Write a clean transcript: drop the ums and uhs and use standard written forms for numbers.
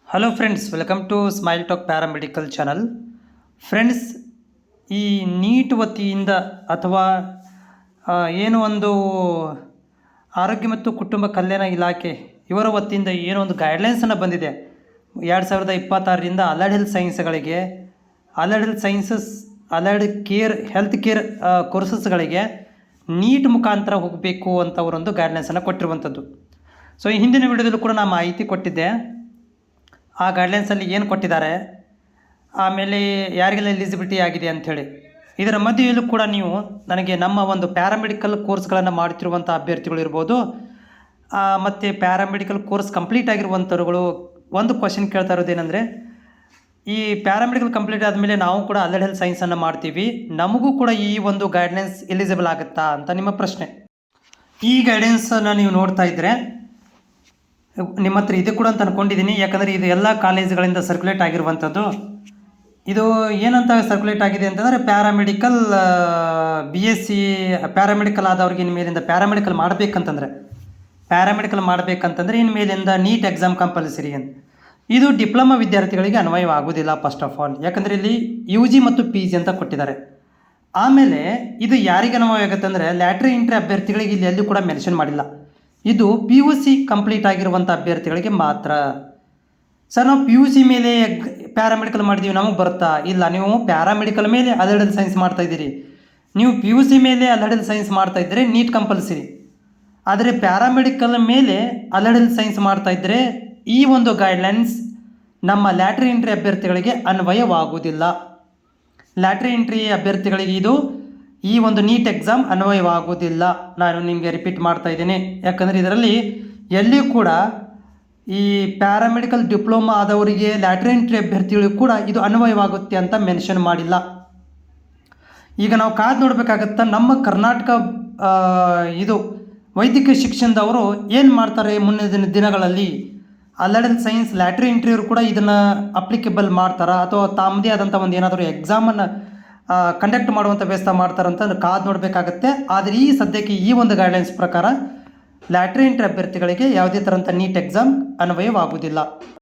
Hello friends, welcome to Smile Talk paramedical channel. Friends, ಈ NEET ವತಿಯಿಂದ ಅಥವಾ ಏನು ಒಂದು ಆರೋಗ್ಯ ಮತ್ತು ಕುಟುಂಬ ಕಲ್ಯಾಣ ಇಲಾಖೆ ಇವರ ವತಿಯಿಂದ ಏನೋ ಒಂದು ಗೈಡ್ಲೈನ್ಸನ್ನು ಬಂದಿದೆ 2026ರಿಂದ ಅಲೈಡ್ ಹೆಲ್ತ್ ಸೈನ್ಸ್ಗಳಿಗೆ, ಅಲೈಡ್ ಹೆಲ್ತ್ ಕೇರ್ ಕೋರ್ಸಸ್ಗಳಿಗೆ ನೀಟ್ ಮುಖಾಂತರ ಹೋಗಬೇಕು ಅಂತ ಅವರೊಂದು ಗೈಡ್ಲೈನ್ಸನ್ನು ಕೊಟ್ಟಿರುವಂಥದ್ದು. ಸೊ ಈ ಹಿಂದಿನ ವಿಡಿಯೋದಲ್ಲೂ ಕೂಡ ನಾನು ಮಾಹಿತಿ ಕೊಟ್ಟಿದ್ದೆ. ಆ ಗೈಡ್ಲೈನ್ಸಲ್ಲಿ ಏನು ಕೊಟ್ಟಿದ್ದಾರೆ, ಆಮೇಲೆ ಯಾರಿಗೆಲ್ಲ ಎಲಿಜಿಬಿಲಿಟಿ ಆಗಿದೆ ಅಂಥೇಳಿ. ಇದರ ಮಧ್ಯೆಯಲ್ಲೂ ಕೂಡ ನೀವು ನನಗೆ ನಮ್ಮ ಒಂದು ಪ್ಯಾರಾಮೆಡಿಕಲ್ ಕೋರ್ಸ್ಗಳನ್ನು ಮಾಡ್ತಿರುವಂಥ ಅಭ್ಯರ್ಥಿಗಳು ಇರ್ಬೋದು, ಮತ್ತು ಪ್ಯಾರಾಮೆಡಿಕಲ್ ಕೋರ್ಸ್ ಕಂಪ್ಲೀಟ್ ಆಗಿರುವಂಥವ್ರುಗಳು ಒಂದು ಕ್ವಶನ್ ಕೇಳ್ತಾ ಇರೋದೇನೆಂದರೆ, ಈ ಪ್ಯಾರಾಮೆಡಿಕಲ್ ಕಂಪ್ಲೀಟ್ ಆದಮೇಲೆ ನಾವು ಕೂಡ ಅಲೈಡ್ ಹೆಲ್ತ್ ಸೈನ್ಸನ್ನು ಮಾಡ್ತೀವಿ, ನಮಗೂ ಕೂಡ ಈ ಒಂದು ಗೈಡ್ಲೈನ್ಸ್ ಎಲಿಜಿಬಲ್ ಆಗುತ್ತಾ ಅಂತ ನಿಮ್ಮ ಪ್ರಶ್ನೆ. ಈ ಗೈಡೆನ್ಸನ್ನು ನೀವು ನೋಡ್ತಾ ಇದ್ದರೆ ನಿಮ್ಮ ಹತ್ರ ಇದೆ ಕೂಡ ಅಂತ ಅಂದ್ಕೊಂಡಿದ್ದೀನಿ. ಯಾಕಂದರೆ ಇದು ಎಲ್ಲ ಕಾಲೇಜುಗಳಿಂದ ಸರ್ಕ್ಯುಲೇಟ್ ಆಗಿರುವಂಥದ್ದು. ಇದು ಏನಂತ ಸರ್ಕ್ಯುಲೇಟ್ ಆಗಿದೆ ಅಂತಂದರೆ, ಪ್ಯಾರಾಮೆಡಿಕಲ್ BSc ಪ್ಯಾರಾಮೆಡಿಕಲ್ ಆದವ್ರಿಗೆ ಇನ್ಮೇಲಿಂದ ಪ್ಯಾರಾಮೆಡಿಕಲ್ ಮಾಡಬೇಕಂತಂದರೆ ಇನ್ಮೇಲಿಂದ ನೀಟ್ ಎಕ್ಸಾಮ್ ಕಂಪಲ್ಸರಿ ಅಂತ. ಇದು ಡಿಪ್ಲೊಮಾ ವಿದ್ಯಾರ್ಥಿಗಳಿಗೆ ಅನ್ವಯವಾಗುವುದಿಲ್ಲ ಫಸ್ಟ್ ಆಫ್ ಆಲ್. ಯಾಕಂದರೆ ಇಲ್ಲಿ UG ಮತ್ತು PG ಅಂತ ಕೊಟ್ಟಿದ್ದಾರೆ. ಆಮೇಲೆ ಇದು ಯಾರಿಗೆ ಅನ್ವಯ ಆಗುತ್ತೆ ಅಂದರೆ, ಲ್ಯಾಟ್ರಿ ಎಂಟ್ರಿ ಅಭ್ಯರ್ಥಿಗಳಿಗೆ ಇಲ್ಲಿ ಎಲ್ಲೂ ಕೂಡ ಮೆನ್ಷನ್ ಮಾಡಿಲ್ಲ. ಇದು PUC ಕಂಪ್ಲೀಟ್ ಆಗಿರುವಂಥ ಅಭ್ಯರ್ಥಿಗಳಿಗೆ ಮಾತ್ರ. ಸರ್, ನಾವು PUC ಮೇಲೆ ಪ್ಯಾರಾಮೆಡಿಕಲ್ ಮಾಡಿದ್ದೀವಿ, ನಮಗೆ ಬರುತ್ತಾ? ಇಲ್ಲ, ನೀವು ಪ್ಯಾರಾಮೆಡಿಕಲ್ ಮೇಲೆ ಅಲೈಡ್ ಹೆಲ್ತ್ ಸೈನ್ಸ್ ಮಾಡ್ತಾಯಿದ್ದೀರಿ. ನೀವು PUC ಮೇಲೆ ಅಲೈಡ್ ಹೆಲ್ತ್ ಸೈನ್ಸ್ ಮಾಡ್ತಾಯಿದ್ದರೆ ನೀಟ್ ಕಂಪಲ್ಸರಿ. ಆದರೆ ಪ್ಯಾರಾಮೆಡಿಕಲ್ ಮೇಲೆ ಅಲೈಡ್ ಹೆಲ್ತ್ ಸೈನ್ಸ್ ಮಾಡ್ತಾಯಿದ್ದರೆ ಈ ಒಂದು ಗೈಡ್ಲೈನ್ಸ್ ನಮ್ಮ ಲ್ಯಾಟ್ರಿ ಎಂಟ್ರಿ ಅಭ್ಯರ್ಥಿಗಳಿಗೆ ಅನ್ವಯವಾಗುವುದಿಲ್ಲ. ಲ್ಯಾಟ್ರಿ ಎಂಟ್ರಿ ಅಭ್ಯರ್ಥಿಗಳಿಗೆ ಇದು ಈ ಒಂದು ನೀಟ್ ಎಕ್ಸಾಮ್ ಅನ್ವಯವಾಗುವುದಿಲ್ಲ. ನಾನು ನಿಮಗೆ ರಿಪೀಟ್ ಮಾಡ್ತಾ ಇದ್ದೀನಿ. ಯಾಕಂದರೆ ಇದರಲ್ಲಿ ಎಲ್ಲಿಯೂ ಕೂಡ ಈ ಪ್ಯಾರಾಮೆಡಿಕಲ್ ಡಿಪ್ಲೊಮಾ ಆದವರಿಗೆ ಲ್ಯಾಟ್ರಿ ಎಂಟ್ರಿ ಅಭ್ಯರ್ಥಿಗಳಿಗೂ ಕೂಡ ಇದು ಅನ್ವಯವಾಗುತ್ತೆ ಅಂತ ಮೆನ್ಷನ್ ಮಾಡಿಲ್ಲ. ಈಗ ನಾವು ಕಾದು ನೋಡಬೇಕಾಗತ್ತಾ, ನಮ್ಮ ಕರ್ನಾಟಕ ಇದು ವೈದ್ಯಕೀಯ ಶಿಕ್ಷಣದವರು ಏನು ಮಾಡ್ತಾರೆ ಮುಂದಿನ ದಿನಗಳಲ್ಲಿ. ಅಲೈಡ್ ಹೆಲ್ತ್ ಸೈನ್ಸ್ ಲ್ಯಾಟ್ರಿ ಎಂಟ್ರಿಯವರು ಕೂಡ ಇದನ್ನು ಅಪ್ಲಿಕೇಬಲ್ ಮಾಡ್ತಾರಾ, ಅಥವಾ ತಮ್ಮದೇ ಆದಂಥ ಒಂದು ಏನಾದರೂ ಎಕ್ಸಾಮನ್ನು ಕಂಡಕ್ಟ್ ಮಾಡುವಂಥ ವ್ಯವಸ್ಥೆ ಮಾಡ್ತಾರಂತ ಕಾದು ನೋಡಬೇಕಾಗತ್ತೆ. ಆದರೆ ಈ ಸದ್ಯಕ್ಕೆ ಈ ಒಂದು ಗೈಡ್ಲೈನ್ಸ್ ಪ್ರಕಾರ ಲ್ಯಾಟ್ರಿ ಎಂಟ್ರಿ ಅಭ್ಯರ್ಥಿಗಳಿಗೆ ಯಾವುದೇ ಥರಂಥ ನೀಟ್ ಎಕ್ಸಾಮ್ ಅನ್ವಯವಾಗುವುದಿಲ್ಲ.